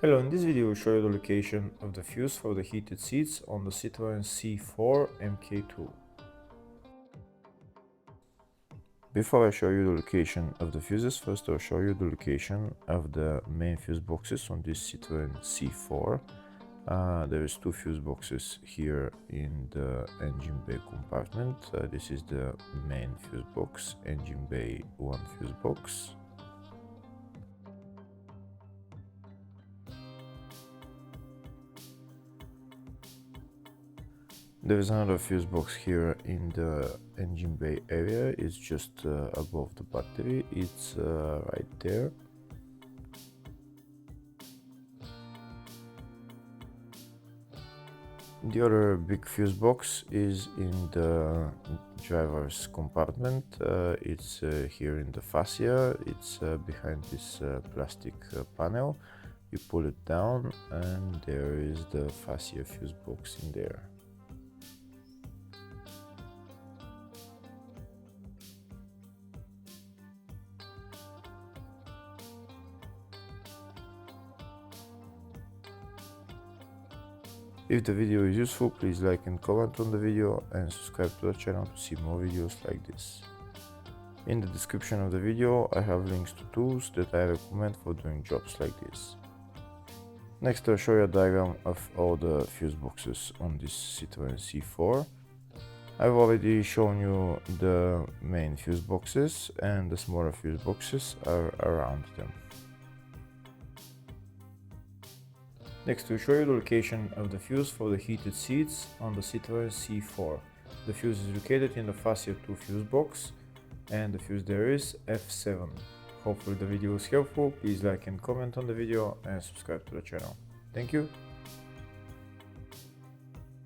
Hello, in this video we'll show you the location of the fuse for the heated seats on the Citroen C4 MK2. Before I show you the location of the fuses, first I'll show you the location of the main fuse boxes on this Citroen C4. There is two fuse boxes here in the engine bay compartment. This is the main fuse box, engine bay 1 fuse box. There is another fuse box here in the engine bay area. It's just above the battery. It's right there. The other big fuse box is in the driver's compartment. It's here in the fascia. It's behind this plastic panel. You pull it down and there is the fascia fuse box in there. If the video is useful, please like and comment on the video and subscribe to the channel to see more videos like this. In the description of the video I have links to tools that I recommend for doing jobs like this. Next I'll show you a diagram of all the fuse boxes on this Citroen C4. I've already shown you the main fuse boxes and the smaller fuse boxes are around them. Next we'll show you the location of the fuse for the heated seats on the Citroen C4. The fuse is located in the fascia 2 fuse box and the fuse there is F7. Hopefully the video was helpful. Please like and comment on the video and subscribe to the channel. Thank you.